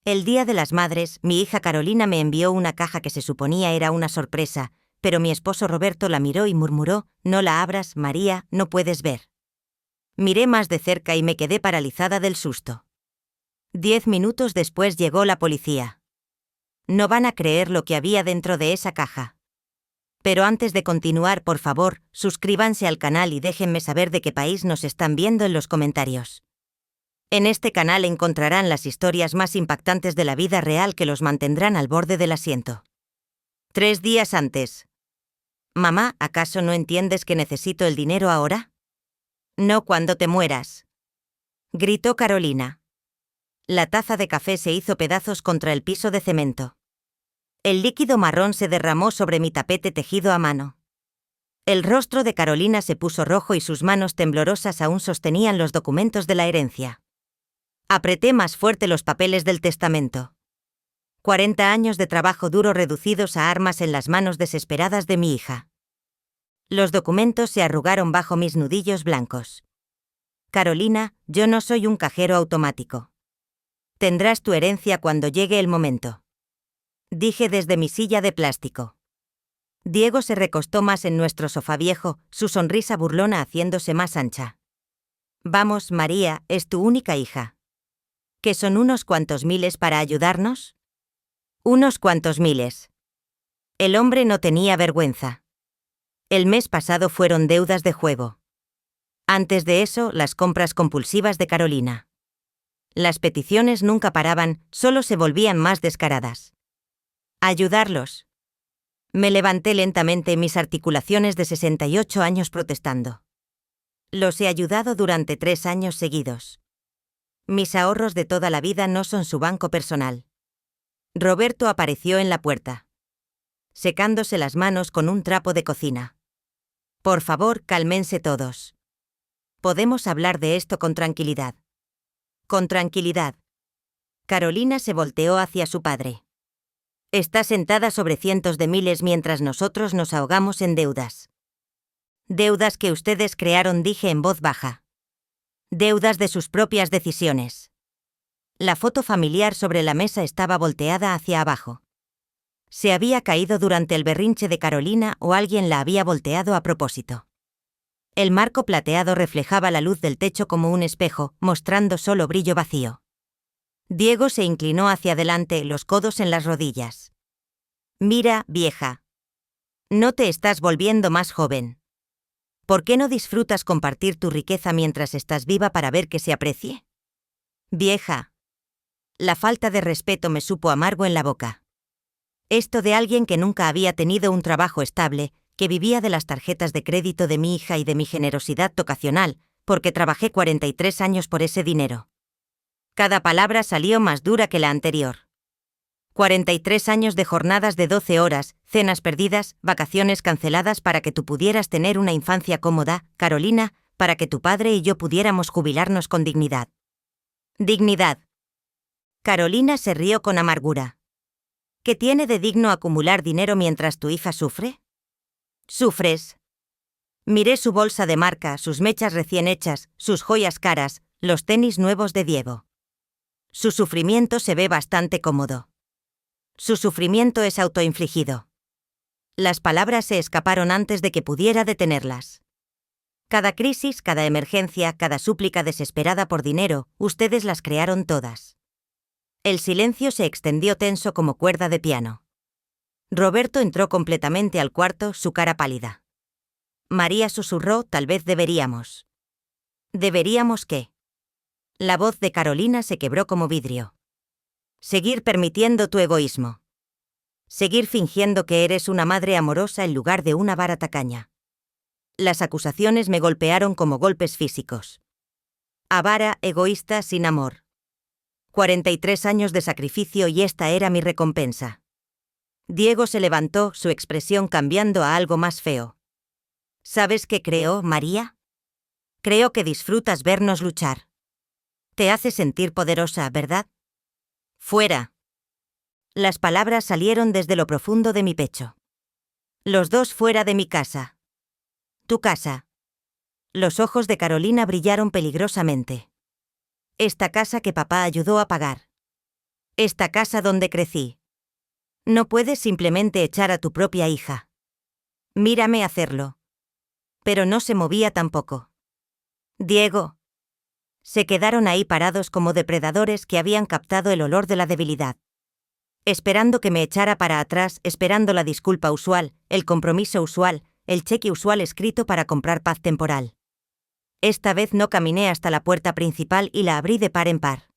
El Día de las Madres, mi hija Carolina me envió una caja que se suponía era una sorpresa, pero mi esposo Roberto la miró y murmuró: «No la abras, María, no puedes ver». Miré más de cerca y me quedé paralizada del susto. 10 minutos después llegó la policía. No van a creer lo que había dentro de esa caja. Pero antes de continuar, por favor, suscríbanse al canal y déjenme saber de qué país nos están viendo en los comentarios. En este canal encontrarán las historias más impactantes de la vida real que los mantendrán al borde del asiento. 3 días antes. Mamá, ¿acaso no entiendes que necesito el dinero ahora? No cuando te mueras. Gritó Carolina. La taza de café se hizo pedazos contra el piso de cemento. El líquido marrón se derramó sobre mi tapete tejido a mano. El rostro de Carolina se puso rojo y sus manos temblorosas aún sostenían los documentos de la herencia. Apreté más fuerte los papeles del testamento. 40 años de trabajo duro reducidos a armas en las manos desesperadas de mi hija. Los documentos se arrugaron bajo mis nudillos blancos. Carolina, yo no soy un cajero automático. Tendrás tu herencia cuando llegue el momento. Dije desde mi silla de plástico. Diego se recostó más en nuestro sofá viejo, su sonrisa burlona haciéndose más ancha. Vamos, María, es tu única hija. ¿Qué son unos cuantos miles para ayudarnos? Unos cuantos miles. El hombre no tenía vergüenza. El mes pasado fueron deudas de juego. Antes de eso, las compras compulsivas de Carolina. Las peticiones nunca paraban, solo se volvían más descaradas. Ayudarlos. Me levanté lentamente, mis articulaciones de 68 años protestando. Los he ayudado durante 3 años seguidos. Mis ahorros de toda la vida no son su banco personal. Roberto apareció en la puerta, secándose las manos con un trapo de cocina. Por favor, cálmense todos. Podemos hablar de esto con tranquilidad. Con tranquilidad. Carolina se volteó hacia su padre. Está sentada sobre cientos de miles mientras nosotros nos ahogamos en deudas. Deudas que ustedes crearon, dije en voz baja. Deudas de sus propias decisiones. La foto familiar sobre la mesa estaba volteada hacia abajo. Se había caído durante el berrinche de Carolina o alguien la había volteado a propósito. El marco plateado reflejaba la luz del techo como un espejo, mostrando solo brillo vacío. Diego se inclinó hacia adelante, los codos en las rodillas. Mira, vieja. No te estás volviendo más joven. ¿Por qué no disfrutas compartir tu riqueza mientras estás viva para ver que se aprecie? Vieja. La falta de respeto me supo amargo en la boca. Esto de alguien que nunca había tenido un trabajo estable, que vivía de las tarjetas de crédito de mi hija y de mi generosidad ocasional, porque trabajé 43 años por ese dinero. Cada palabra salió más dura que la anterior. 43 años de jornadas de 12 horas, cenas perdidas, vacaciones canceladas para que tú pudieras tener una infancia cómoda, Carolina, para que tu padre y yo pudiéramos jubilarnos con dignidad. Dignidad. Carolina se rió con amargura. ¿Qué tiene de digno acumular dinero mientras tu hija sufre? Sufres. Miré su bolsa de marca, sus mechas recién hechas, sus joyas caras, los tenis nuevos de Diego. Su sufrimiento se ve bastante cómodo. Su sufrimiento es autoinfligido. Las palabras se escaparon antes de que pudiera detenerlas. Cada crisis, cada emergencia, cada súplica desesperada por dinero, ustedes las crearon todas. El silencio se extendió tenso como cuerda de piano. Roberto entró completamente al cuarto, su cara pálida. María susurró: tal vez deberíamos. ¿Deberíamos qué? La voz de Carolina se quebró como vidrio. Seguir permitiendo tu egoísmo. Seguir fingiendo que eres una madre amorosa en lugar de una vara tacaña. Las acusaciones me golpearon como golpes físicos. Avara, egoísta, sin amor. 43 años de sacrificio y esta era mi recompensa. Diego se levantó, su expresión cambiando a algo más feo. ¿Sabes qué creo, María? Creo que disfrutas vernos luchar. Te hace sentir poderosa, ¿verdad? Fuera. Las palabras salieron desde lo profundo de mi pecho. Los dos fuera de mi casa. Tu casa. Los ojos de Carolina brillaron peligrosamente. Esta casa que papá ayudó a pagar. Esta casa donde crecí. No puedes simplemente echar a tu propia hija. Mírame hacerlo. Pero no se movía tampoco. Diego. Se quedaron ahí parados como depredadores que habían captado el olor de la debilidad. Esperando que me echara para atrás, esperando la disculpa usual, el compromiso usual, el cheque usual escrito para comprar paz temporal. Esta vez no caminé hasta la puerta principal y la abrí de par en par.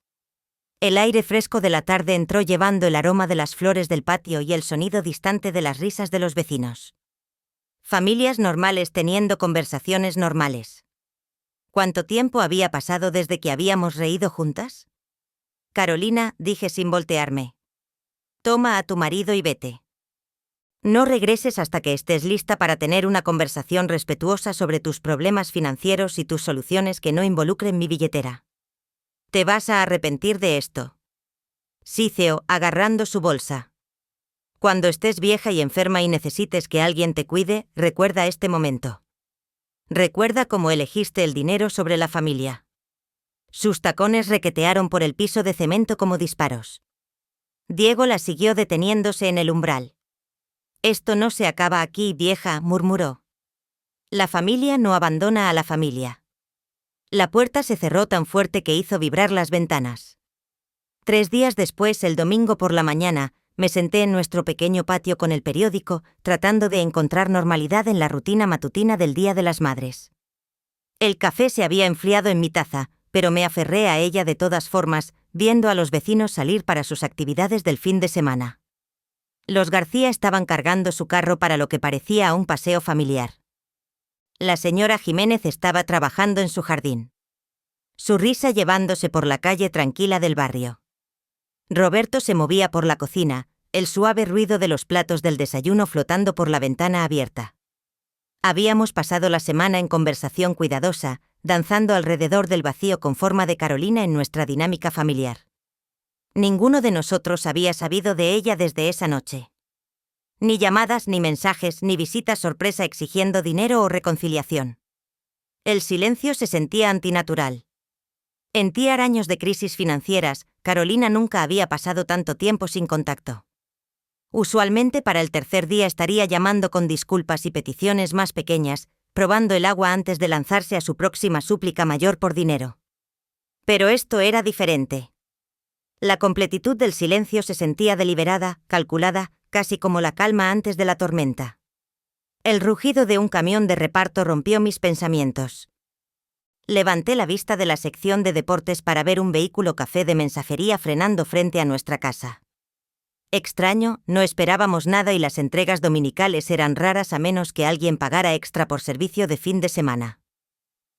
El aire fresco de la tarde entró llevando el aroma de las flores del patio y el sonido distante de las risas de los vecinos. Familias normales teniendo conversaciones normales. ¿Cuánto tiempo había pasado desde que habíamos reído juntas? Carolina, dije sin voltearme. Toma a tu marido y vete. No regreses hasta que estés lista para tener una conversación respetuosa sobre tus problemas financieros y tus soluciones que no involucren mi billetera. Te vas a arrepentir de esto. Síceo, agarrando su bolsa. Cuando estés vieja y enferma y necesites que alguien te cuide, recuerda este momento. Recuerda cómo elegiste el dinero sobre la familia. Sus tacones requetearon por el piso de cemento como disparos. Diego la siguió deteniéndose en el umbral. Esto no se acaba aquí, vieja, murmuró. La familia no abandona a la familia. La puerta se cerró tan fuerte que hizo vibrar las ventanas. 3 días después, el domingo por la mañana, me senté en nuestro pequeño patio con el periódico, tratando de encontrar normalidad en la rutina matutina del Día de las Madres. El café se había enfriado en mi taza, pero me aferré a ella de todas formas, viendo a los vecinos salir para sus actividades del fin de semana. Los García estaban cargando su carro para lo que parecía un paseo familiar. La señora Jiménez estaba trabajando en su jardín. Su risa llevándose por la calle tranquila del barrio. Roberto se movía por la cocina, el suave ruido de los platos del desayuno flotando por la ventana abierta. Habíamos pasado la semana en conversación cuidadosa, danzando alrededor del vacío con forma de Carolina en nuestra dinámica familiar. Ninguno de nosotros había sabido de ella desde esa noche. Ni llamadas, ni mensajes, ni visitas sorpresa exigiendo dinero o reconciliación. El silencio se sentía antinatural. En 10 años de crisis financieras, Carolina nunca había pasado tanto tiempo sin contacto. Usualmente para el tercer día estaría llamando con disculpas y peticiones más pequeñas, probando el agua antes de lanzarse a su próxima súplica mayor por dinero. Pero esto era diferente. La completitud del silencio se sentía deliberada, calculada, casi como la calma antes de la tormenta. El rugido de un camión de reparto rompió mis pensamientos. Levanté la vista de la sección de deportes para ver un vehículo café de mensajería frenando frente a nuestra casa. Extraño, no esperábamos nada y las entregas dominicales eran raras a menos que alguien pagara extra por servicio de fin de semana.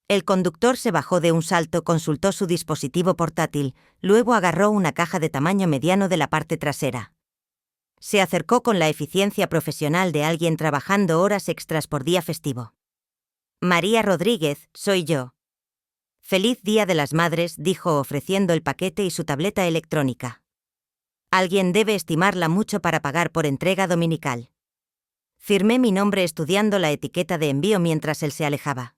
El conductor se bajó de un salto, consultó su dispositivo portátil, luego agarró una caja de tamaño mediano de la parte trasera. Se acercó con la eficiencia profesional de alguien trabajando horas extras por día festivo. María Rodríguez, soy yo. Feliz Día de las Madres, dijo ofreciendo el paquete y su tableta electrónica. Alguien debe estimarla mucho para pagar por entrega dominical. Firmé mi nombre estudiando la etiqueta de envío mientras él se alejaba.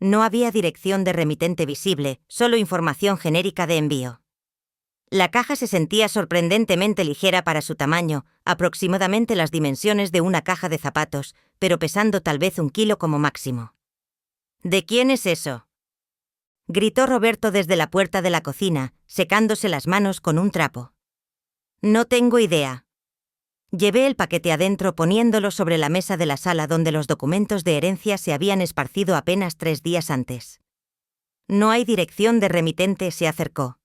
No había dirección de remitente visible, solo información genérica de envío. La caja se sentía sorprendentemente ligera para su tamaño, aproximadamente las dimensiones de una caja de zapatos, pero pesando tal vez 1 kilo como máximo. ¿De quién es eso?, gritó Roberto desde la puerta de la cocina, secándose las manos con un trapo. No tengo idea. Llevé el paquete adentro poniéndolo sobre la mesa de la sala donde los documentos de herencia se habían esparcido apenas 3 días antes. No hay dirección de remitente, se acercó.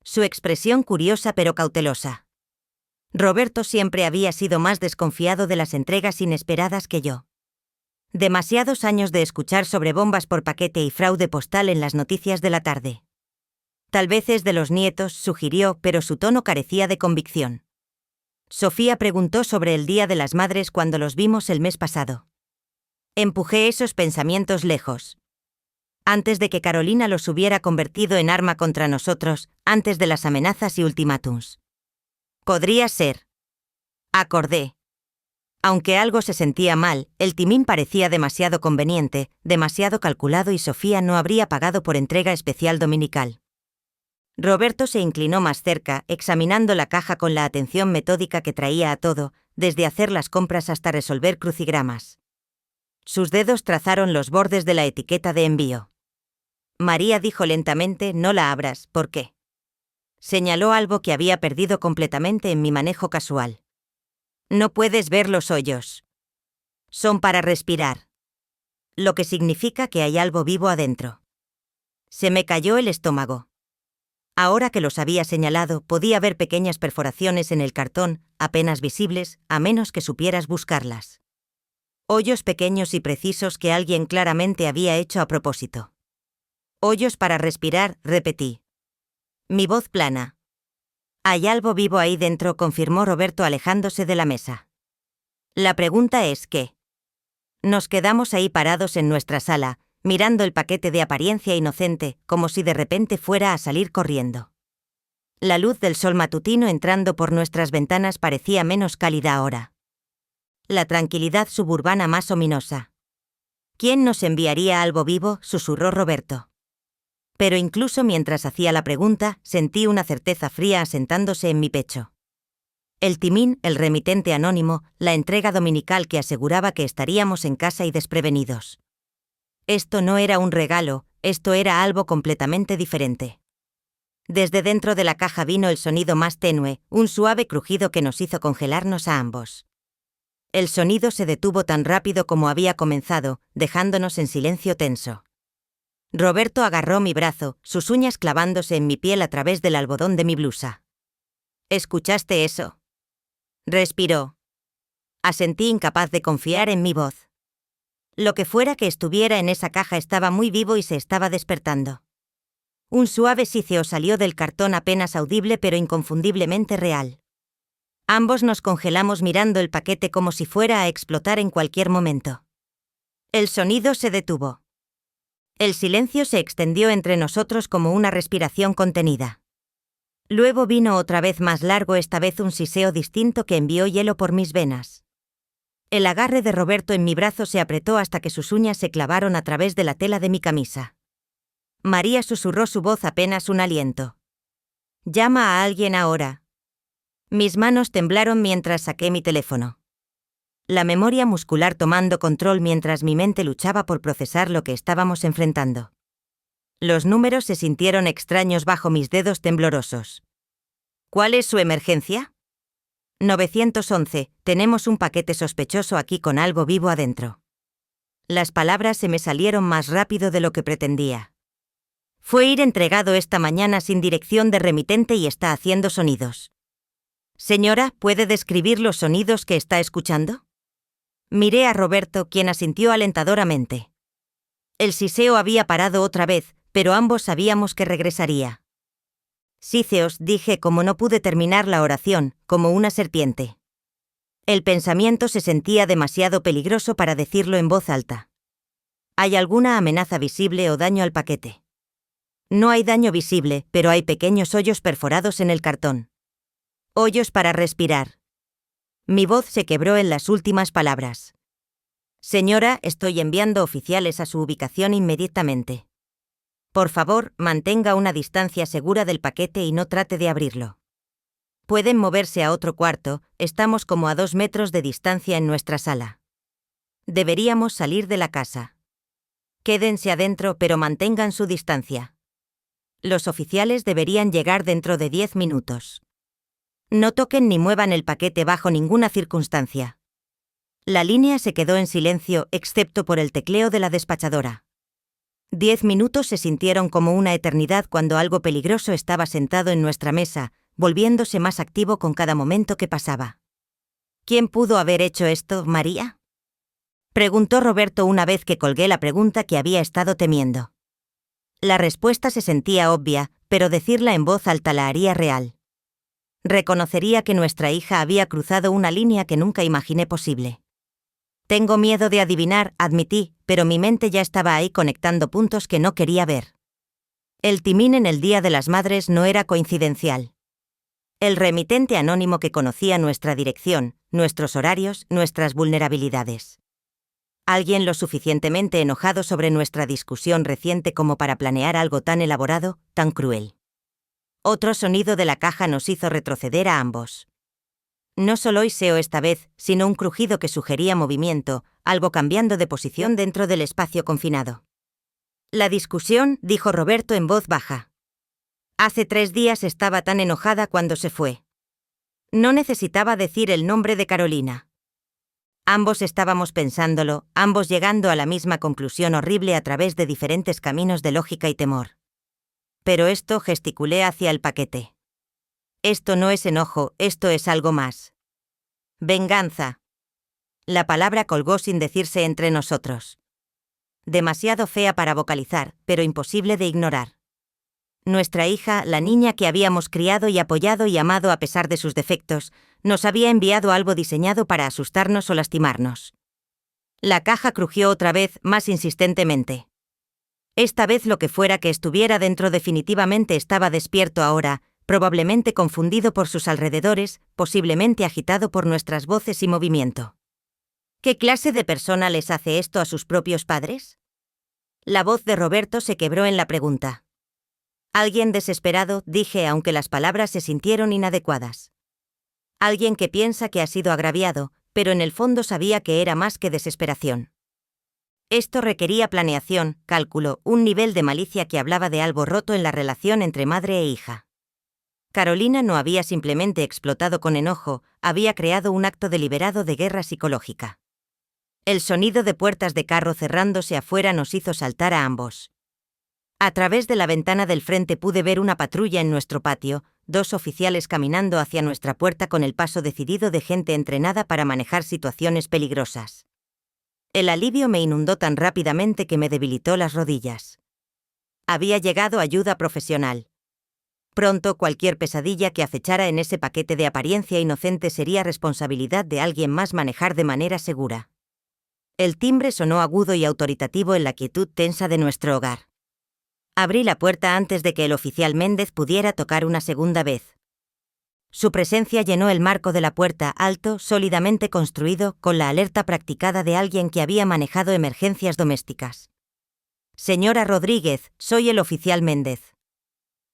Su expresión curiosa pero cautelosa. Roberto siempre había sido más desconfiado de las entregas inesperadas que yo. Demasiados años de escuchar sobre bombas por paquete y fraude postal en las noticias de la tarde. Tal vez es de los nietos, sugirió, pero su tono carecía de convicción. Sofía preguntó sobre el Día de las Madres cuando los vimos el mes pasado. Empujé esos pensamientos lejos. Antes de que Carolina los hubiera convertido en arma contra nosotros, antes de las amenazas y ultimátums. Podría ser. Acordé. Aunque algo se sentía mal, el timín parecía demasiado conveniente, demasiado calculado y Sofía no habría pagado por entrega especial dominical. Roberto se inclinó más cerca, examinando la caja con la atención metódica que traía a todo, desde hacer las compras hasta resolver crucigramas. Sus dedos trazaron los bordes de la etiqueta de envío. María dijo lentamente: «No la abras, ¿por qué?». Señaló algo que había perdido completamente en mi manejo casual. «No puedes ver los hoyos. Son para respirar. Lo que significa que hay algo vivo adentro». Se me cayó el estómago. Ahora que los había señalado, podía ver pequeñas perforaciones en el cartón, apenas visibles, a menos que supieras buscarlas. Hoyos pequeños y precisos que alguien claramente había hecho a propósito. «Hoyos para respirar», repetí. Mi voz plana. «Hay algo vivo ahí dentro», confirmó Roberto alejándose de la mesa. «La pregunta es ¿qué?». Nos quedamos ahí parados en nuestra sala, mirando el paquete de apariencia inocente, como si de repente fuera a salir corriendo. La luz del sol matutino entrando por nuestras ventanas parecía menos cálida ahora. La tranquilidad suburbana más ominosa. «¿Quién nos enviaría algo vivo?», susurró Roberto. Pero incluso mientras hacía la pregunta, sentí una certeza fría asentándose en mi pecho. El timín, el remitente anónimo, la entrega dominical que aseguraba que estaríamos en casa y desprevenidos. Esto no era un regalo, esto era algo completamente diferente. Desde dentro de la caja vino el sonido más tenue, un suave crujido que nos hizo congelarnos a ambos. El sonido se detuvo tan rápido como había comenzado, dejándonos en silencio tenso. Roberto agarró mi brazo, sus uñas clavándose en mi piel a través del algodón de mi blusa. «¿Escuchaste eso?». Respiró. Asentí, incapaz de confiar en mi voz. Lo que fuera que estuviera en esa caja estaba muy vivo y se estaba despertando. Un suave síseo salió del cartón, apenas audible pero inconfundiblemente real. Ambos nos congelamos mirando el paquete como si fuera a explotar en cualquier momento. El sonido se detuvo. El silencio se extendió entre nosotros como una respiración contenida. Luego vino otra vez más largo, esta vez un siseo distinto que envió hielo por mis venas. El agarre de Roberto en mi brazo se apretó hasta que sus uñas se clavaron a través de la tela de mi camisa. María susurró su voz, apenas un aliento. «Llama a alguien ahora». Mis manos temblaron mientras saqué mi teléfono. La memoria muscular tomando control mientras mi mente luchaba por procesar lo que estábamos enfrentando. Los números se sintieron extraños bajo mis dedos temblorosos. «¿Cuál es su emergencia?». 911, tenemos un paquete sospechoso aquí con algo vivo adentro. Las palabras se me salieron más rápido de lo que pretendía. «Fue ir entregado esta mañana sin dirección de remitente y está haciendo sonidos». «Señora, ¿puede describir los sonidos que está escuchando?». Miré a Roberto, quien asintió alentadoramente. El siseo había parado otra vez, pero ambos sabíamos que regresaría. «Síceos», dije como no pude terminar la oración, como una serpiente. El pensamiento se sentía demasiado peligroso para decirlo en voz alta. «¿Hay alguna amenaza visible o daño al paquete?». «No hay daño visible, pero hay pequeños hoyos perforados en el cartón. Hoyos para respirar». Mi voz se quebró en las últimas palabras. «Señora, estoy enviando oficiales a su ubicación inmediatamente. Por favor, mantenga una distancia segura del paquete y no trate de abrirlo. Pueden moverse a otro cuarto, estamos como a 2 metros de distancia en nuestra sala. Deberíamos salir de la casa. Quédense adentro pero mantengan su distancia. Los oficiales deberían llegar dentro de 10 minutos. No toquen ni muevan el paquete bajo ninguna circunstancia». La línea se quedó en silencio, excepto por el tecleo de la despachadora. 10 minutos se sintieron como una eternidad cuando algo peligroso estaba sentado en nuestra mesa, volviéndose más activo con cada momento que pasaba. «¿Quién pudo haber hecho esto, María?», preguntó Roberto una vez que colgué la pregunta que había estado temiendo. La respuesta se sentía obvia, pero decirla en voz alta la haría real. Reconocería que nuestra hija había cruzado una línea que nunca imaginé posible. «Tengo miedo de adivinar», admití, pero mi mente ya estaba ahí conectando puntos que no quería ver. El timín en el Día de las Madres no era coincidencial. El remitente anónimo que conocía nuestra dirección, nuestros horarios, nuestras vulnerabilidades. Alguien lo suficientemente enojado sobre nuestra discusión reciente como para planear algo tan elaborado, tan cruel. Otro sonido de la caja nos hizo retroceder a ambos. No solo hiseo esta vez, sino un crujido que sugería movimiento, algo cambiando de posición dentro del espacio confinado. La discusión, dijo Roberto en voz baja. Hace 3 días estaba tan enojada cuando se fue. No necesitaba decir el nombre de Carolina. Ambos estábamos pensándolo, ambos llegando a la misma conclusión horrible a través de diferentes caminos de lógica y temor. Pero esto, gesticulé hacia el paquete. Esto no es enojo, esto es algo más. Venganza. La palabra colgó sin decirse entre nosotros. Demasiado fea para vocalizar, pero imposible de ignorar. Nuestra hija, la niña que habíamos criado y apoyado y amado a pesar de sus defectos, nos había enviado algo diseñado para asustarnos o lastimarnos. La caja crujió otra vez, más insistentemente. Esta vez lo que fuera que estuviera dentro definitivamente estaba despierto ahora, probablemente confundido por sus alrededores, posiblemente agitado por nuestras voces y movimiento. ¿Qué clase de persona les hace esto a sus propios padres? La voz de Roberto se quebró en la pregunta. Alguien desesperado, dije, aunque las palabras se sintieron inadecuadas. Alguien que piensa que ha sido agraviado, pero en el fondo sabía que era más que desesperación. Esto requería planeación, cálculo, un nivel de malicia que hablaba de algo roto en la relación entre madre e hija. Carolina no había simplemente explotado con enojo, había creado un acto deliberado de guerra psicológica. El sonido de puertas de carro cerrándose afuera nos hizo saltar a ambos. A través de la ventana del frente pude ver una patrulla en nuestro patio, 2 oficiales caminando hacia nuestra puerta con el paso decidido de gente entrenada para manejar situaciones peligrosas. El alivio me inundó tan rápidamente que me debilitó las rodillas. Había llegado ayuda profesional. Pronto cualquier pesadilla que acechara en ese paquete de apariencia inocente sería responsabilidad de alguien más manejar de manera segura. El timbre sonó agudo y autoritativo en la quietud tensa de nuestro hogar. Abrí la puerta antes de que el oficial Méndez pudiera tocar una segunda vez. Su presencia llenó el marco de la puerta, alto, sólidamente construido, con la alerta practicada de alguien que había manejado emergencias domésticas. Señora Rodríguez, soy el oficial Méndez.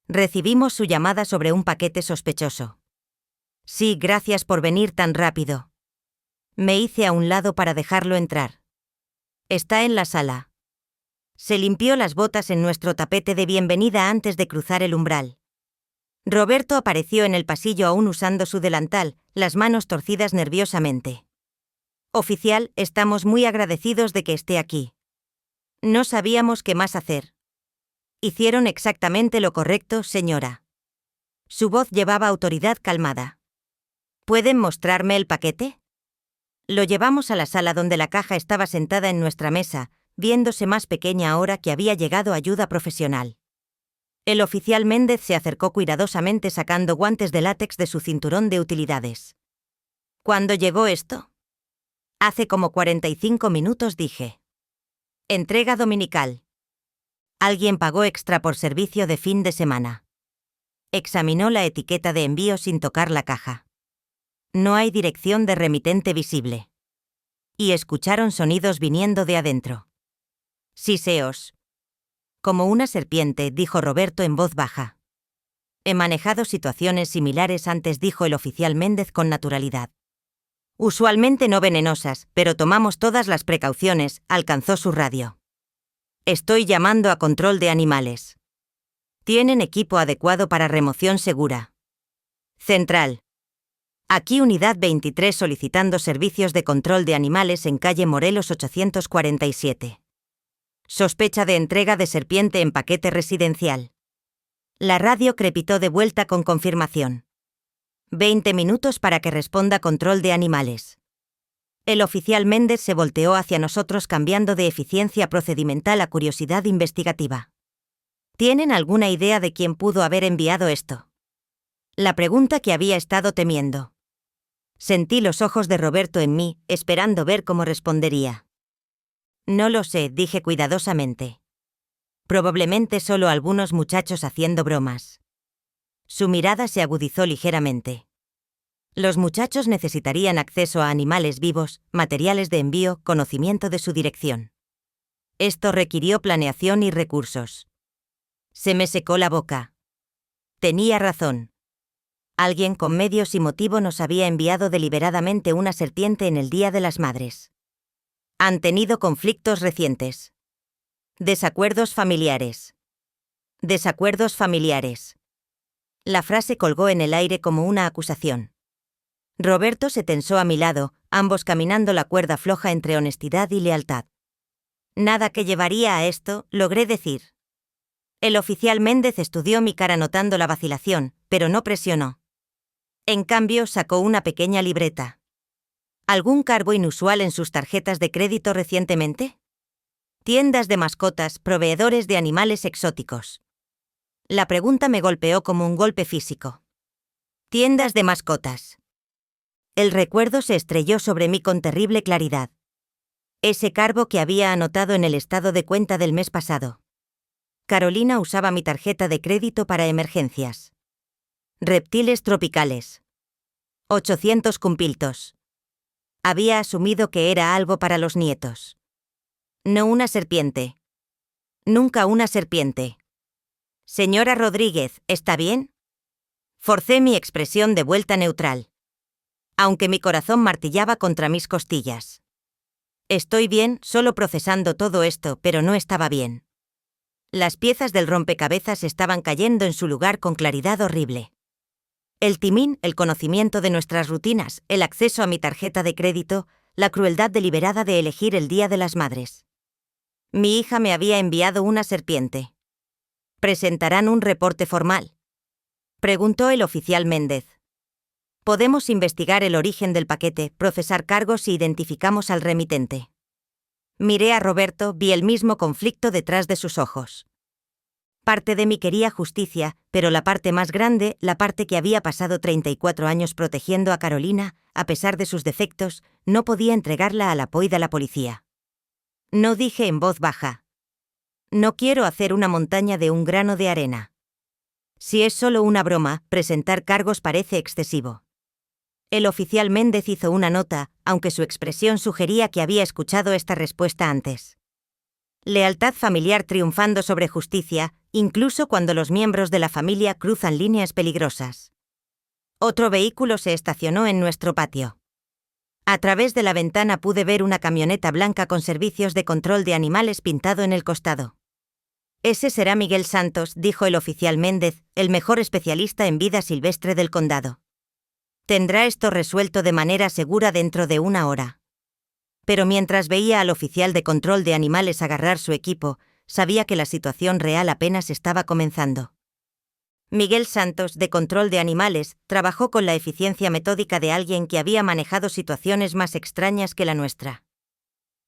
Recibimos su llamada sobre un paquete sospechoso. Sí, gracias por venir tan rápido. Me hice a un lado para dejarlo entrar. Está en la sala. Se limpió las botas en nuestro tapete de bienvenida antes de cruzar el umbral. Roberto apareció en el pasillo aún usando su delantal, las manos torcidas nerviosamente. Oficial, estamos muy agradecidos de que esté aquí. No sabíamos qué más hacer. Hicieron exactamente lo correcto, señora. Su voz llevaba autoridad calmada. ¿Pueden mostrarme el paquete? Lo llevamos a la sala donde la caja estaba sentada en nuestra mesa, viéndose más pequeña ahora que había llegado ayuda profesional. El oficial Méndez se acercó cuidadosamente sacando guantes de látex de su cinturón de utilidades. ¿Cuándo llegó esto? Hace como 45 minutos, dije. Entrega dominical. Alguien pagó extra por servicio de fin de semana. Examinó la etiqueta de envío sin tocar la caja. No hay dirección de remitente visible. Y escucharon sonidos viniendo de adentro. Siseos. Como una serpiente, dijo Roberto en voz baja. He manejado situaciones similares antes, dijo el oficial Méndez con naturalidad. Usualmente no venenosas, pero tomamos todas las precauciones, alcanzó su radio. Estoy llamando a control de animales. Tienen equipo adecuado para remoción segura. Central. Aquí unidad 23 solicitando servicios de control de animales en calle Morelos 847. Sospecha de entrega de serpiente en paquete residencial. La radio crepitó de vuelta con confirmación. 20 minutos para que responda control de animales. El oficial Méndez se volteó hacia nosotros cambiando de eficiencia procedimental a curiosidad investigativa. ¿Tienen alguna idea de quién pudo haber enviado esto? La pregunta que había estado temiendo. Sentí los ojos de Roberto en mí, esperando ver cómo respondería. No lo sé, dije cuidadosamente. Probablemente solo algunos muchachos haciendo bromas. Su mirada se agudizó ligeramente. Los muchachos necesitarían acceso a animales vivos, materiales de envío, conocimiento de su dirección. Esto requirió planeación y recursos. Se me secó la boca. Tenía razón. Alguien con medios y motivo nos había enviado deliberadamente una serpiente en el Día de las Madres. Han tenido conflictos recientes. Desacuerdos familiares. Desacuerdos familiares. La frase colgó en el aire como una acusación. Roberto se tensó a mi lado, ambos caminando la cuerda floja entre honestidad y lealtad. Nada que llevaría a esto, logré decir. El oficial Méndez estudió mi cara notando la vacilación, pero no presionó. En cambio, sacó una pequeña libreta. ¿Algún cargo inusual en sus tarjetas de crédito recientemente? Tiendas de mascotas, proveedores de animales exóticos. La pregunta me golpeó como un golpe físico. Tiendas de mascotas. El recuerdo se estrelló sobre mí con terrible claridad. Ese cargo que había anotado en el estado de cuenta del mes pasado. Carolina usaba mi tarjeta de crédito para emergencias. Reptiles tropicales. 800 cumpiltos. Había asumido que era algo para los nietos. No una serpiente. Nunca una serpiente. Señora Rodríguez, ¿está bien? Forcé mi expresión de vuelta neutral. Aunque mi corazón martillaba contra mis costillas. Estoy bien, solo procesando todo esto, pero no estaba bien. Las piezas del rompecabezas estaban cayendo en su lugar con claridad horrible. El timín, el conocimiento de nuestras rutinas, el acceso a mi tarjeta de crédito, la crueldad deliberada de elegir el Día de las Madres. Mi hija me había enviado una serpiente. ¿Presentarán un reporte formal?, preguntó el oficial Méndez. Podemos investigar el origen del paquete, procesar cargos si identificamos al remitente. Miré a Roberto, vi el mismo conflicto detrás de sus ojos. Parte de mí quería justicia, pero la parte más grande, la parte que había pasado 34 años protegiendo a Carolina, a pesar de sus defectos, no podía entregarla a la POI de la policía. No dije en voz baja. No quiero hacer una montaña de un grano de arena. Si es solo una broma, presentar cargos parece excesivo. El oficial Méndez hizo una nota, aunque su expresión sugería que había escuchado esta respuesta antes. Lealtad familiar triunfando sobre justicia, incluso cuando los miembros de la familia cruzan líneas peligrosas. Otro vehículo se estacionó en nuestro patio. A través de la ventana pude ver una camioneta blanca con servicios de control de animales pintado en el costado. Ese será Miguel Santos, dijo el oficial Méndez, el mejor especialista en vida silvestre del condado. Tendrá esto resuelto de manera segura dentro de una hora. Pero mientras veía al oficial de control de animales agarrar su equipo, sabía que la situación real apenas estaba comenzando. Miguel Santos, de control de animales, trabajó con la eficiencia metódica de alguien que había manejado situaciones más extrañas que la nuestra.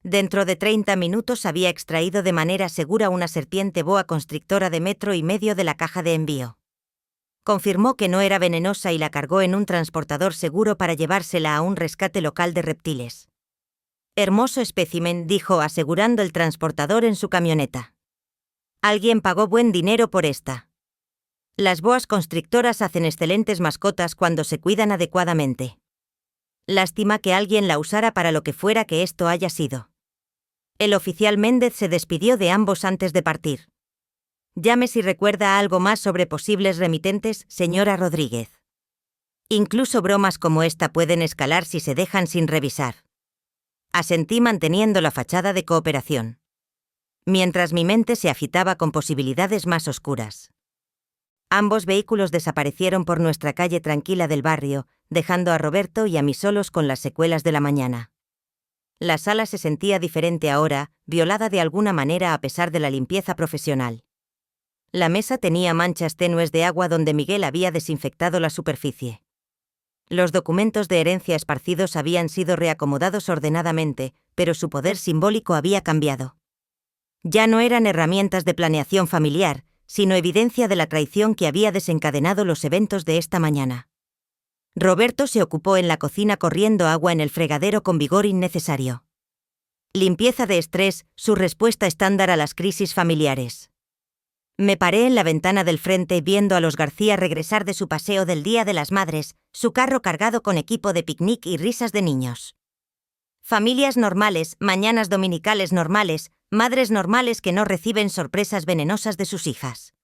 Dentro de 30 minutos había extraído de manera segura una serpiente boa constrictora de 1,5 metros de la caja de envío. Confirmó que no era venenosa y la cargó en un transportador seguro para llevársela a un rescate local de reptiles. Hermoso espécimen, dijo asegurando el transportador en su camioneta. Alguien pagó buen dinero por esta. Las boas constrictoras hacen excelentes mascotas cuando se cuidan adecuadamente. Lástima que alguien la usara para lo que fuera que esto haya sido. El oficial Méndez se despidió de ambos antes de partir. Llame si recuerda algo más sobre posibles remitentes, señora Rodríguez. Incluso bromas como esta pueden escalar si se dejan sin revisar. Asentí manteniendo la fachada de cooperación. Mientras mi mente se agitaba con posibilidades más oscuras. Ambos vehículos desaparecieron por nuestra calle tranquila del barrio, dejando a Roberto y a mí solos con las secuelas de la mañana. La sala se sentía diferente ahora, violada de alguna manera a pesar de la limpieza profesional. La mesa tenía manchas tenues de agua donde Miguel había desinfectado la superficie. Los documentos de herencia esparcidos habían sido reacomodados ordenadamente, pero su poder simbólico había cambiado. Ya no eran herramientas de planeación familiar, sino evidencia de la traición que había desencadenado los eventos de esta mañana. Roberto se ocupó en la cocina corriendo agua en el fregadero con vigor innecesario. Limpieza de estrés, su respuesta estándar a las crisis familiares. Me paré en la ventana del frente viendo a los García regresar de su paseo del Día de las Madres, su carro cargado con equipo de picnic y risas de niños. Familias normales, mañanas dominicales normales, madres normales que no reciben sorpresas venenosas de sus hijas.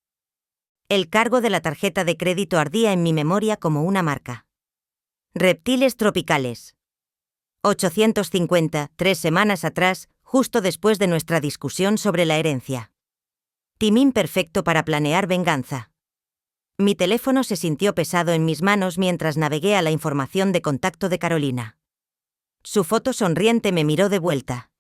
El cargo de la tarjeta de crédito ardía en mi memoria como una marca. Reptiles tropicales. 850, 3 semanas atrás, justo después de nuestra discusión sobre la herencia. Timín perfecto para planear venganza. Mi teléfono se sintió pesado en mis manos mientras navegué a la información de contacto de Carolina. Su foto sonriente me miró de vuelta.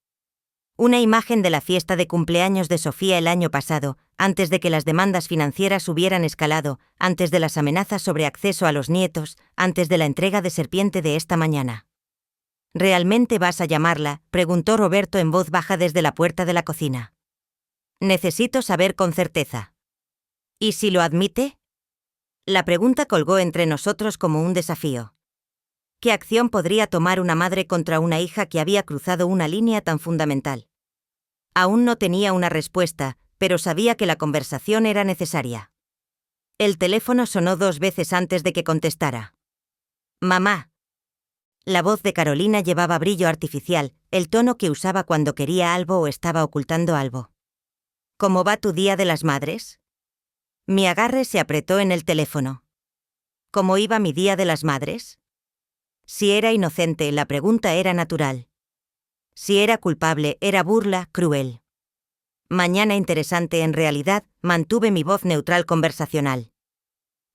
Una imagen de la fiesta de cumpleaños de Sofía el año pasado, antes de que las demandas financieras hubieran escalado, antes de las amenazas sobre acceso a los nietos, antes de la entrega de serpiente de esta mañana. ¿Realmente vas a llamarla?, preguntó Roberto en voz baja desde la puerta de la cocina. Necesito saber con certeza. ¿Y si lo admite? La pregunta colgó entre nosotros como un desafío. ¿Qué acción podría tomar una madre contra una hija que había cruzado una línea tan fundamental? Aún no tenía una respuesta, pero sabía que la conversación era necesaria. El teléfono sonó 2 veces antes de que contestara. «Mamá». La voz de Carolina llevaba brillo artificial, el tono que usaba cuando quería algo o estaba ocultando algo. «¿Cómo va tu Día de las Madres?» Mi agarre se apretó en el teléfono. ¿Cómo iba mi Día de las Madres? Si era inocente, la pregunta era natural. Si era culpable, era burla, cruel. Mañana interesante en realidad, mantuve mi voz neutral conversacional.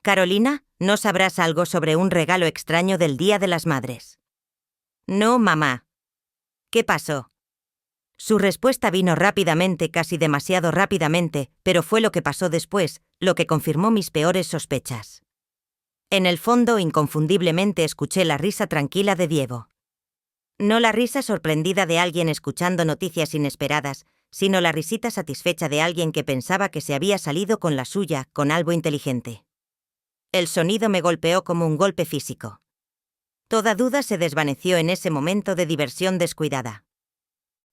Carolina, ¿no sabrás algo sobre un regalo extraño del Día de las Madres? No, mamá. ¿Qué pasó? Su respuesta vino rápidamente, casi demasiado rápidamente, pero fue lo que pasó después, lo que confirmó mis peores sospechas. En el fondo, inconfundiblemente escuché la risa tranquila de Diego. No la risa sorprendida de alguien escuchando noticias inesperadas, sino la risita satisfecha de alguien que pensaba que se había salido con la suya, con algo inteligente. El sonido me golpeó como un golpe físico. Toda duda se desvaneció en ese momento de diversión descuidada.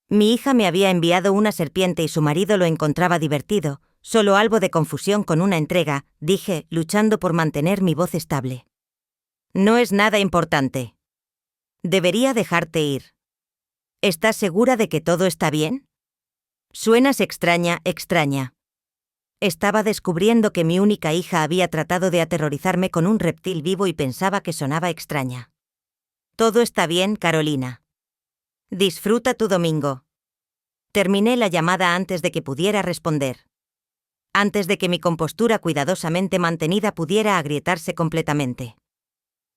Mi hija me había enviado una serpiente y su marido lo encontraba divertido, solo algo de confusión con una entrega, dije, luchando por mantener mi voz estable. No es nada importante. Debería dejarte ir. ¿Estás segura de que todo está bien? Suenas extraña, extraña. Estaba descubriendo que mi única hija había tratado de aterrorizarme con un reptil vivo y pensaba que sonaba extraña. Todo está bien, Carolina. Disfruta tu domingo. Terminé la llamada antes de que pudiera responder. Antes de que mi compostura cuidadosamente mantenida pudiera agrietarse completamente.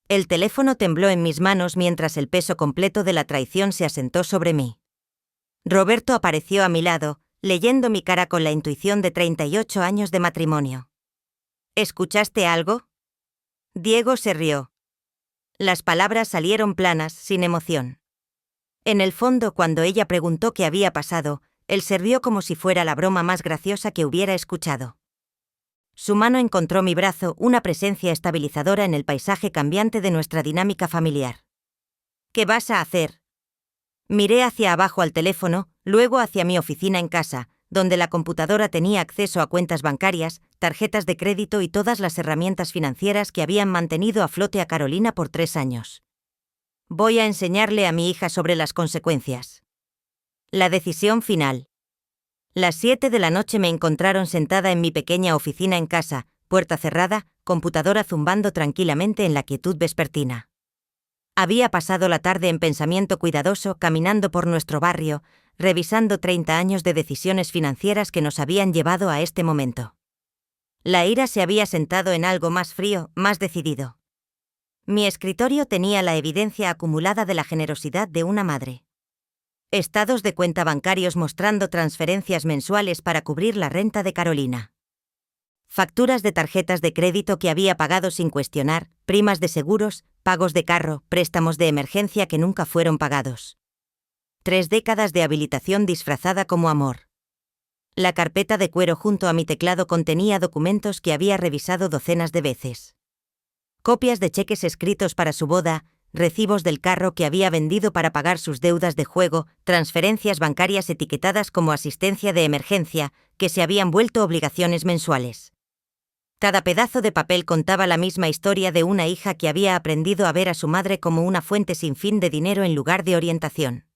El teléfono tembló en mis manos mientras el peso completo de la traición se asentó sobre mí. Roberto apareció a mi lado, leyendo mi cara con la intuición de 38 años de matrimonio. ¿Escuchaste algo? Diego se rió. Las palabras salieron planas, sin emoción. En el fondo, cuando ella preguntó qué había pasado, él se rió como si fuera la broma más graciosa que hubiera escuchado. Su mano encontró mi brazo, una presencia estabilizadora en el paisaje cambiante de nuestra dinámica familiar. ¿Qué vas a hacer? Miré hacia abajo al teléfono, luego hacia mi oficina en casa, donde la computadora tenía acceso a cuentas bancarias, tarjetas de crédito y todas las herramientas financieras que habían mantenido a flote a Carolina por 3 años. Voy a enseñarle a mi hija sobre las consecuencias. La decisión final. Las 7 de la noche me encontraron sentada en mi pequeña oficina en casa, puerta cerrada, computadora zumbando tranquilamente en la quietud vespertina. Había pasado la tarde en pensamiento cuidadoso, caminando por nuestro barrio, revisando 30 años de decisiones financieras que nos habían llevado a este momento. La ira se había sentado en algo más frío, más decidido. Mi escritorio tenía la evidencia acumulada de la generosidad de una madre. Estados de cuenta bancarios mostrando transferencias mensuales para cubrir la renta de Carolina. Facturas de tarjetas de crédito que había pagado sin cuestionar, primas de seguros, pagos de carro, préstamos de emergencia que nunca fueron pagados. 3 décadas de habilitación disfrazada como amor. La carpeta de cuero junto a mi teclado contenía documentos que había revisado docenas de veces. Copias de cheques escritos para su boda, recibos del carro que había vendido para pagar sus deudas de juego, transferencias bancarias etiquetadas como asistencia de emergencia, que se habían vuelto obligaciones mensuales. Cada pedazo de papel contaba la misma historia de una hija que había aprendido a ver a su madre como una fuente sin fin de dinero en lugar de orientación.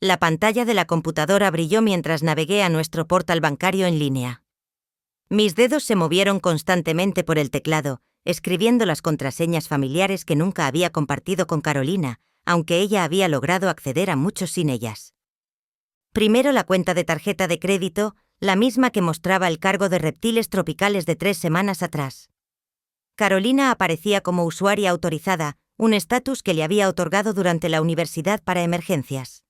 La pantalla de la computadora brilló mientras navegué a nuestro portal bancario en línea. Mis dedos se movieron constantemente por el teclado, escribiendo las contraseñas familiares que nunca había compartido con Carolina, aunque ella había logrado acceder a muchos sin ellas. Primero la cuenta de tarjeta de crédito, la misma que mostraba el cargo de reptiles tropicales de 3 semanas atrás. Carolina aparecía como usuaria autorizada, un estatus que le había otorgado durante la universidad para emergencias.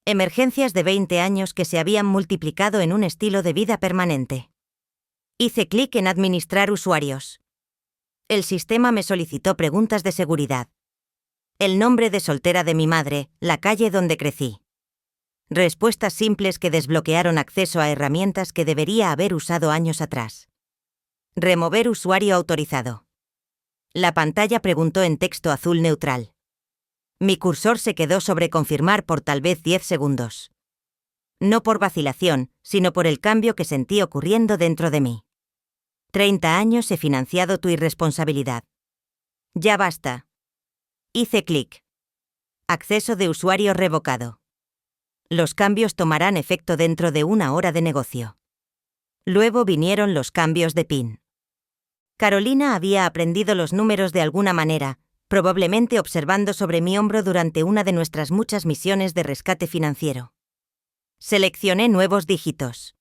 Emergencias de 20 años que se habían multiplicado en un estilo de vida permanente. Hice clic en Administrar usuarios. El sistema me solicitó preguntas de seguridad. El nombre de soltera de mi madre, la calle donde crecí. Respuestas simples que desbloquearon acceso a herramientas que debería haber usado años atrás. Remover usuario autorizado. La pantalla preguntó en texto azul neutral. Mi cursor se quedó sobre confirmar por tal vez 10 segundos. No por vacilación, sino por el cambio que sentí ocurriendo dentro de mí. 30 años he financiado tu irresponsabilidad. Ya basta. Hice clic. Acceso de usuario revocado. Los cambios tomarán efecto dentro de 1 hora de negocio. Luego vinieron los cambios de PIN. Carolina había aprendido los números de alguna manera, probablemente observando sobre mi hombro durante una de nuestras muchas misiones de rescate financiero. Seleccioné nuevos dígitos.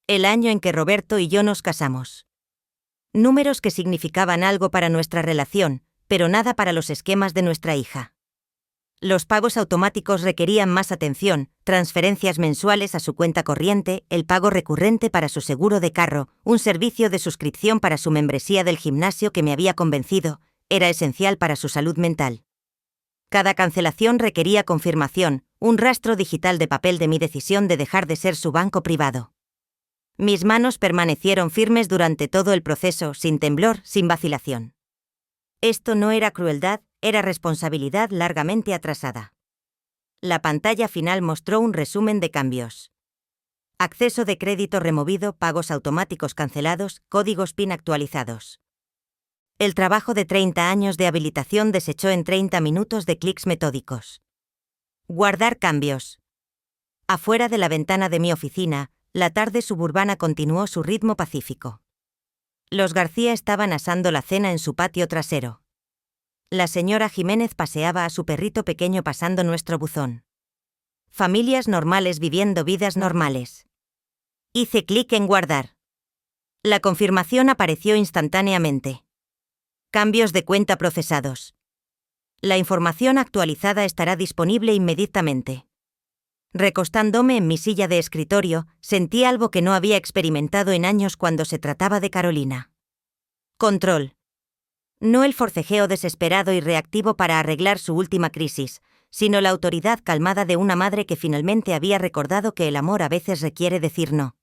El año en que Roberto y yo nos casamos. Números que significaban algo para nuestra relación, pero nada para los esquemas de nuestra hija. Los pagos automáticos requerían más atención, transferencias mensuales a su cuenta corriente, el pago recurrente para su seguro de carro, un servicio de suscripción para su membresía del gimnasio que me había convencido, era esencial para su salud mental. Cada cancelación requería confirmación, un rastro digital de papel de mi decisión de dejar de ser su banco privado. Mis manos permanecieron firmes durante todo el proceso, sin temblor, sin vacilación. Esto no era crueldad, era responsabilidad largamente atrasada. La pantalla final mostró un resumen de cambios. Acceso de crédito removido, pagos automáticos cancelados, códigos PIN actualizados. El trabajo de 30 años de habilitación desechó en 30 minutos de clics metódicos. Guardar cambios. Afuera de la ventana de mi oficina, la tarde suburbana continuó su ritmo pacífico. Los García estaban asando la cena en su patio trasero. La señora Jiménez paseaba a su perrito pequeño pasando nuestro buzón. Familias normales viviendo vidas normales. Hice clic en guardar. La confirmación apareció instantáneamente. Cambios de cuenta procesados. La información actualizada estará disponible inmediatamente. Recostándome en mi silla de escritorio, sentí algo que no había experimentado en años cuando se trataba de Carolina. Control. No el forcejeo desesperado y reactivo para arreglar su última crisis, sino la autoridad calmada de una madre que finalmente había recordado que el amor a veces requiere decir no.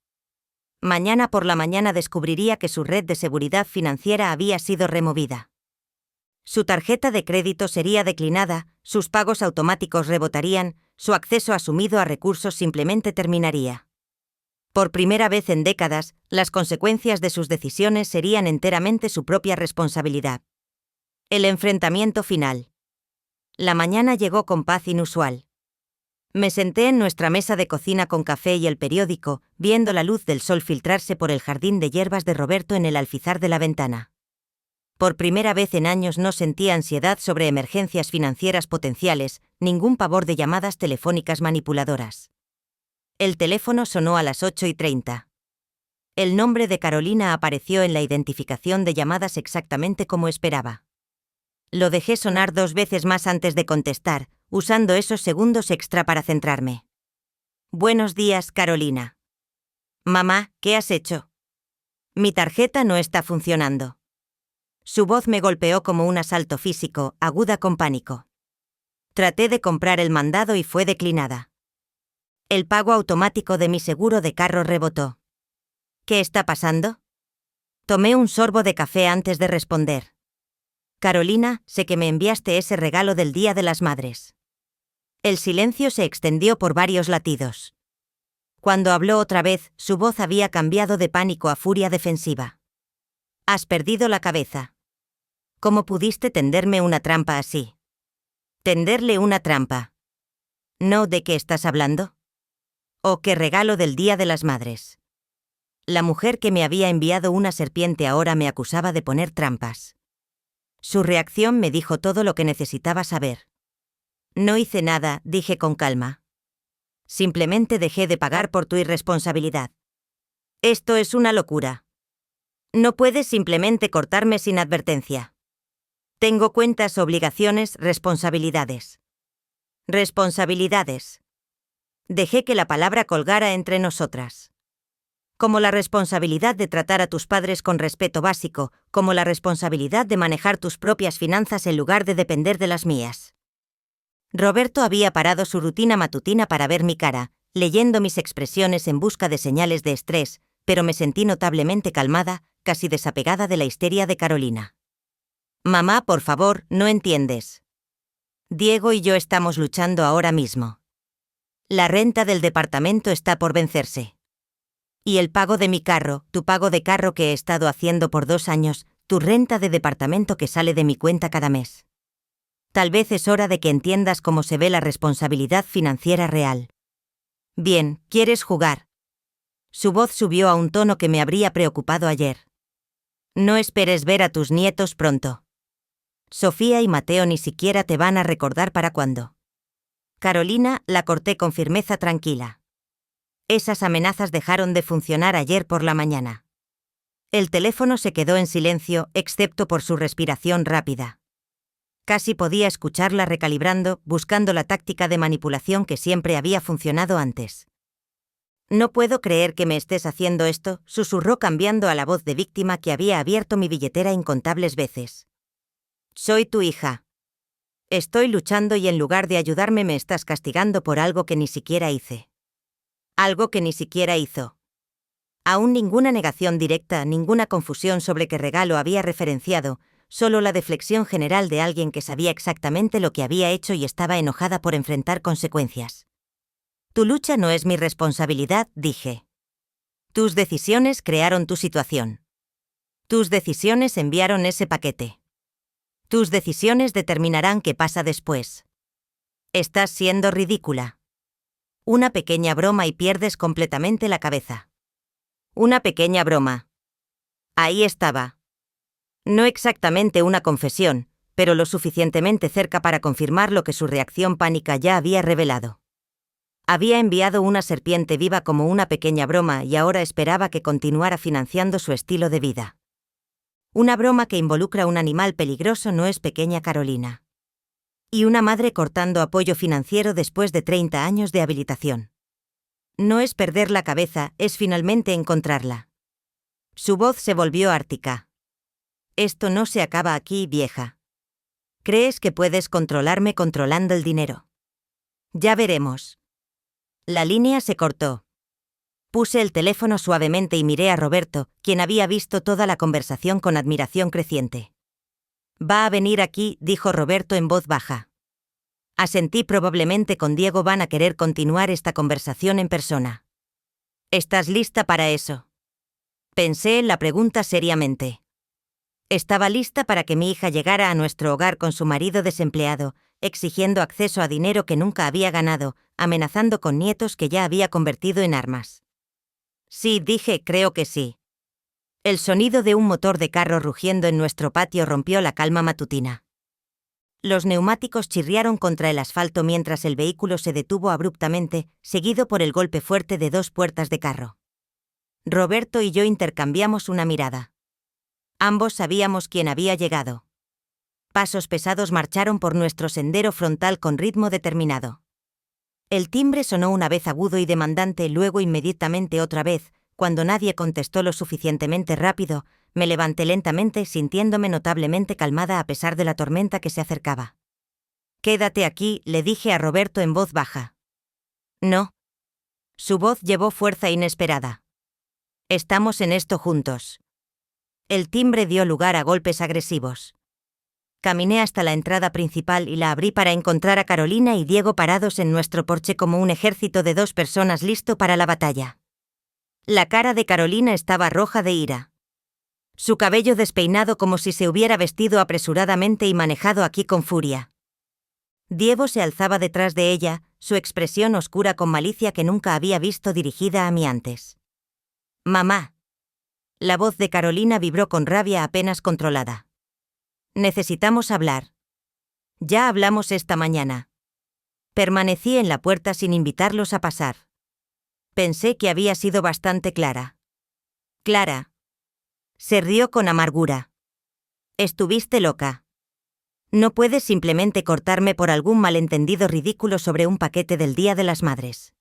Mañana por la mañana descubriría que su red de seguridad financiera había sido removida. Su tarjeta de crédito sería declinada, sus pagos automáticos rebotarían, su acceso asumido a recursos simplemente terminaría. Por primera vez en décadas, las consecuencias de sus decisiones serían enteramente su propia responsabilidad. El enfrentamiento final. La mañana llegó con paz inusual. Me senté en nuestra mesa de cocina con café y el periódico, viendo la luz del sol filtrarse por el jardín de hierbas de Roberto en el alfizar de la ventana. Por primera vez en años no sentía ansiedad sobre emergencias financieras potenciales, ningún pavor de llamadas telefónicas manipuladoras. El teléfono sonó a las 8:30. El nombre de Carolina apareció en la identificación de llamadas exactamente como esperaba. Lo dejé sonar 2 veces más antes de contestar, usando esos segundos extra para centrarme. Buenos días, Carolina. Mamá, ¿qué has hecho? Mi tarjeta no está funcionando. Su voz me golpeó como un asalto físico, aguda con pánico. Traté de comprar el mandado y fue declinada. El pago automático de mi seguro de carro rebotó. ¿Qué está pasando? Tomé un sorbo de café antes de responder. Carolina, sé que me enviaste ese regalo del Día de las Madres. El silencio se extendió por varios latidos. Cuando habló otra vez, su voz había cambiado de pánico a furia defensiva. Has perdido la cabeza. ¿Cómo pudiste tenderme una trampa así? Tenderle una trampa. ¿No de qué estás hablando? ¿O qué regalo del Día de las Madres? La mujer que me había enviado una serpiente ahora me acusaba de poner trampas. Su reacción me dijo todo lo que necesitaba saber. No hice nada, dije con calma. Simplemente dejé de pagar por tu irresponsabilidad. Esto es una locura. No puedes simplemente cortarme sin advertencia. Tengo cuentas, obligaciones, responsabilidades. Responsabilidades. Dejé que la palabra colgara entre nosotras. Como la responsabilidad de tratar a tus padres con respeto básico, como la responsabilidad de manejar tus propias finanzas en lugar de depender de las mías. Roberto había parado su rutina matutina para ver mi cara, leyendo mis expresiones en busca de señales de estrés, pero me sentí notablemente calmada, casi desapegada de la histeria de Carolina. Mamá, por favor, no entiendes. Diego y yo estamos luchando ahora mismo. La renta del departamento está por vencerse. Y el pago de mi carro, tu pago de carro que he estado haciendo por 2 años, tu renta de departamento que sale de mi cuenta cada mes. Tal vez es hora de que entiendas cómo se ve la responsabilidad financiera real. Bien, ¿quieres jugar? Su voz subió a un tono que me habría preocupado ayer. No esperes ver a tus nietos pronto. Sofía y Mateo ni siquiera te van a recordar para cuándo. Carolina, la corté con firmeza tranquila. Esas amenazas dejaron de funcionar ayer por la mañana. El teléfono se quedó en silencio, excepto por su respiración rápida. Casi podía escucharla recalibrando, buscando la táctica de manipulación que siempre había funcionado antes. No puedo creer que me estés haciendo esto, susurró cambiando a la voz de víctima que había abierto mi billetera incontables veces. Soy tu hija. Estoy luchando y en lugar de ayudarme me estás castigando por algo que ni siquiera hice. Algo que ni siquiera hizo. Aún ninguna negación directa, ninguna confusión sobre qué regalo había referenciado, solo la deflexión general de alguien que sabía exactamente lo que había hecho y estaba enojada por enfrentar consecuencias. Tu lucha no es mi responsabilidad, dije. Tus decisiones crearon tu situación. Tus decisiones enviaron ese paquete. Tus decisiones determinarán qué pasa después. Estás siendo ridícula. Una pequeña broma y pierdes completamente la cabeza. Una pequeña broma. Ahí estaba. No exactamente una confesión, pero lo suficientemente cerca para confirmar lo que su reacción pánica ya había revelado. Había enviado una serpiente viva como una pequeña broma y ahora esperaba que continuara financiando su estilo de vida. Una broma que involucra un animal peligroso no es pequeña, Carolina. Y una madre cortando apoyo financiero después de 30 años de habilitación. No es perder la cabeza, es finalmente encontrarla. Su voz se volvió ártica. Esto no se acaba aquí, vieja. ¿Crees que puedes controlarme controlando el dinero? Ya veremos. La línea se cortó. Puse el teléfono suavemente y miré a Roberto, quien había visto toda la conversación con admiración creciente. Va a venir aquí, dijo Roberto en voz baja. Asentí, probablemente con Diego van a querer continuar esta conversación en persona. ¿Estás lista para eso? Pensé en la pregunta seriamente. Estaba lista para que mi hija llegara a nuestro hogar con su marido desempleado, exigiendo acceso a dinero que nunca había ganado, amenazando con nietos que ya había convertido en armas. Sí, dije, creo que sí. El sonido de un motor de carro rugiendo en nuestro patio rompió la calma matutina. Los neumáticos chirriaron contra el asfalto mientras el vehículo se detuvo abruptamente, seguido por el golpe fuerte de 2 puertas de carro. Roberto y yo intercambiamos una mirada. Ambos sabíamos quién había llegado. Pasos pesados marcharon por nuestro sendero frontal con ritmo determinado. El timbre sonó una vez agudo y demandante, luego inmediatamente otra vez. Cuando nadie contestó lo suficientemente rápido, me levanté lentamente sintiéndome notablemente calmada a pesar de la tormenta que se acercaba. Quédate aquí, le dije a Roberto en voz baja. No. Su voz llevó fuerza inesperada. Estamos en esto juntos. El timbre dio lugar a golpes agresivos. Caminé hasta la entrada principal y la abrí para encontrar a Carolina y Diego parados en nuestro porche como un ejército de 2 personas listo para la batalla. La cara de Carolina estaba roja de ira. Su cabello despeinado como si se hubiera vestido apresuradamente y manejado aquí con furia. Diego se alzaba detrás de ella, su expresión oscura con malicia que nunca había visto dirigida a mí antes. Mamá. La voz de Carolina vibró con rabia apenas controlada. Necesitamos hablar. Ya hablamos esta mañana. Permanecí en la puerta sin invitarlos a pasar. Pensé que había sido bastante clara. Clara. Se rió con amargura. Estuviste loca. No puedes simplemente cortarme por algún malentendido ridículo sobre un paquete del Día de las Madres.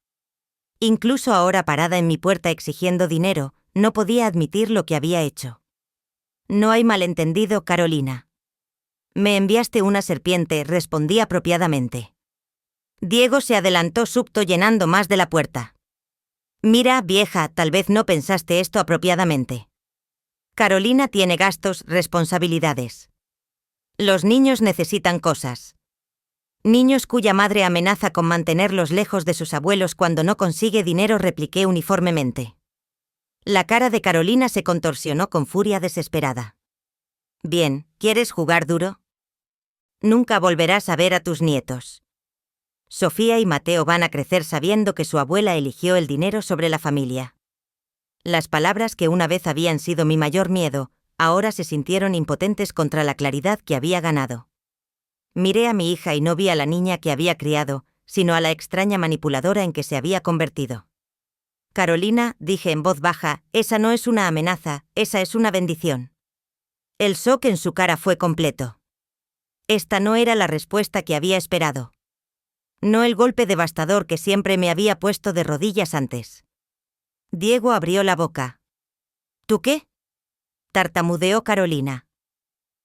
Incluso ahora parada en mi puerta exigiendo dinero, no podía admitir lo que había hecho. No hay malentendido, Carolina. Me enviaste una serpiente, respondí apropiadamente. Diego se adelantó súbito llenando más de la puerta. Mira, vieja, tal vez no pensaste esto apropiadamente. Carolina tiene gastos, responsabilidades. Los niños necesitan cosas. Niños cuya madre amenaza con mantenerlos lejos de sus abuelos cuando no consigue dinero, repliqué uniformemente. La cara de Carolina se contorsionó con furia desesperada. Bien, ¿quieres jugar duro? Nunca volverás a ver a tus nietos. Sofía y Mateo van a crecer sabiendo que su abuela eligió el dinero sobre la familia. Las palabras que una vez habían sido mi mayor miedo, ahora se sintieron impotentes contra la claridad que había ganado. Miré a mi hija y no vi a la niña que había criado, sino a la extraña manipuladora en que se había convertido. Carolina, dije en voz baja, esa no es una amenaza, esa es una bendición. El shock en su cara fue completo. Esta no era la respuesta que había esperado. No el golpe devastador que siempre me había puesto de rodillas antes. Diego abrió la boca. ¿Tú qué? Tartamudeó Carolina.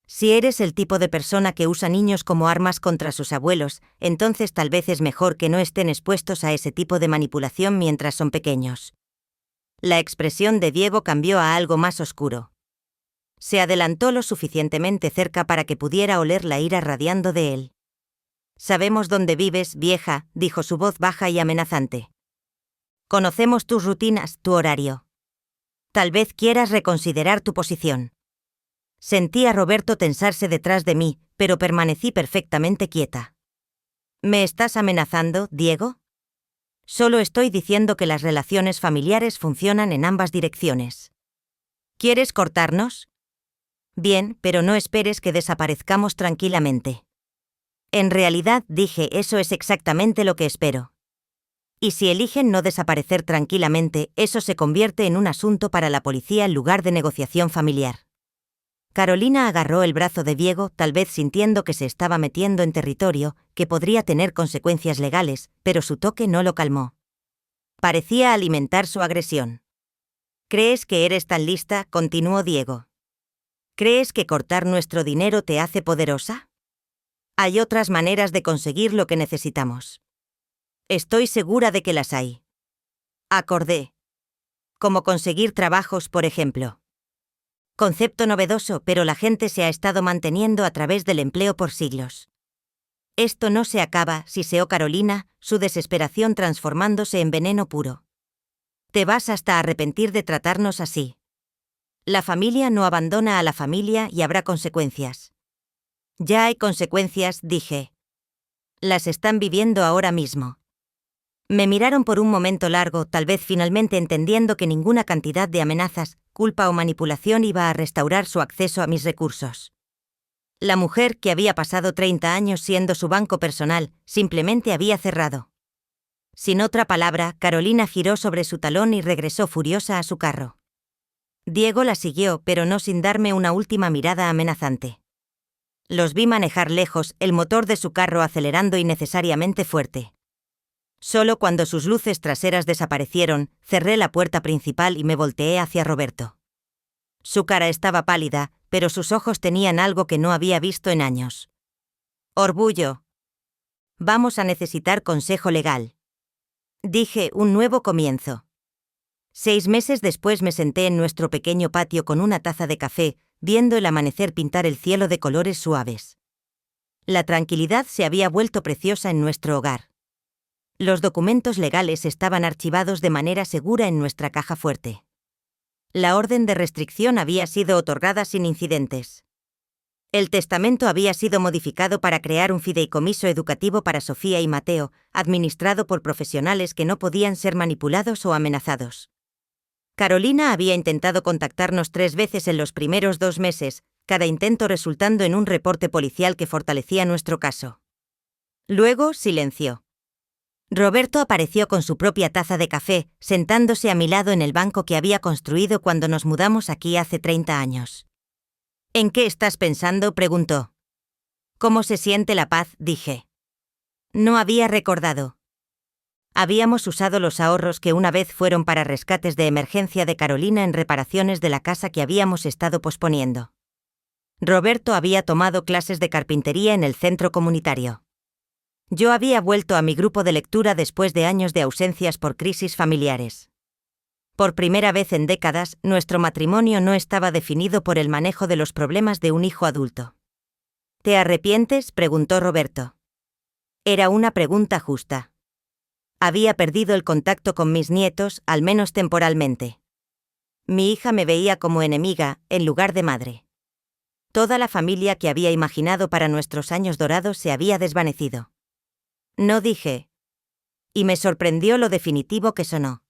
Si eres el tipo de persona que usa niños como armas contra sus abuelos, entonces tal vez es mejor que no estén expuestos a ese tipo de manipulación mientras son pequeños. La expresión de Diego cambió a algo más oscuro. Se adelantó lo suficientemente cerca para que pudiera oler la ira radiando de él. Sabemos dónde vives, vieja, dijo su voz baja y amenazante. Conocemos tus rutinas, tu horario. Tal vez quieras reconsiderar tu posición. Sentí a Roberto tensarse detrás de mí, pero permanecí perfectamente quieta. ¿Me estás amenazando, Diego? Solo estoy diciendo que las relaciones familiares funcionan en ambas direcciones. ¿Quieres cortarnos? Bien, pero no esperes que desaparezcamos tranquilamente. En realidad, dije, eso es exactamente lo que espero. Y si eligen no desaparecer tranquilamente, eso se convierte en un asunto para la policía en lugar de negociación familiar. Carolina agarró el brazo de Diego, tal vez sintiendo que se estaba metiendo en territorio que podría tener consecuencias legales, pero su toque no lo calmó. Parecía alimentar su agresión. ¿Crees que eres tan lista?, continuó Diego. ¿Crees que cortar nuestro dinero te hace poderosa? Hay otras maneras de conseguir lo que necesitamos. Estoy segura de que las hay. Acordé. Como conseguir trabajos, por ejemplo. Concepto novedoso, pero la gente se ha estado manteniendo a través del empleo por siglos. Esto no se acaba, siseó Carolina, su desesperación transformándose en veneno puro. Te vas hasta arrepentir de tratarnos así. La familia no abandona a la familia y habrá consecuencias. Ya hay consecuencias, dije. Las están viviendo ahora mismo. Me miraron por un momento largo, tal vez finalmente entendiendo que ninguna cantidad de amenazas, culpa o manipulación iba a restaurar su acceso a mis recursos. La mujer, que había pasado 30 años siendo su banco personal, simplemente había cerrado. Sin otra palabra, Carolina giró sobre su talón y regresó furiosa a su carro. Diego la siguió, pero no sin darme una última mirada amenazante. Los vi manejar lejos, el motor de su carro acelerando innecesariamente fuerte. Solo cuando sus luces traseras desaparecieron, cerré la puerta principal y me volteé hacia Roberto. Su cara estaba pálida, pero sus ojos tenían algo que no había visto en años. Orgullo. Vamos a necesitar consejo legal. Dije, un nuevo comienzo. 6 meses después me senté en nuestro pequeño patio con una taza de café, viendo el amanecer pintar el cielo de colores suaves. La tranquilidad se había vuelto preciosa en nuestro hogar. Los documentos legales estaban archivados de manera segura en nuestra caja fuerte. La orden de restricción había sido otorgada sin incidentes. El testamento había sido modificado para crear un fideicomiso educativo para Sofía y Mateo, administrado por profesionales que no podían ser manipulados o amenazados. Carolina había intentado contactarnos 3 veces en los primeros 2 meses, cada intento resultando en un reporte policial que fortalecía nuestro caso. Luego silenció. Roberto apareció con su propia taza de café, sentándose a mi lado en el banco que había construido cuando nos mudamos aquí hace 30 años. ¿En qué estás pensando?, preguntó. ¿Cómo se siente la paz?, dije. No había recordado. Habíamos usado los ahorros que una vez fueron para rescates de emergencia de Carolina en reparaciones de la casa que habíamos estado posponiendo. Roberto había tomado clases de carpintería en el centro comunitario. Yo había vuelto a mi grupo de lectura después de años de ausencias por crisis familiares. Por primera vez en décadas, nuestro matrimonio no estaba definido por el manejo de los problemas de un hijo adulto. ¿Te arrepientes?, preguntó Roberto. Era una pregunta justa. Había perdido el contacto con mis nietos, al menos temporalmente. Mi hija me veía como enemiga, en lugar de madre. Toda la familia que había imaginado para nuestros años dorados se había desvanecido. No dije. Y me sorprendió lo definitivo que sonó.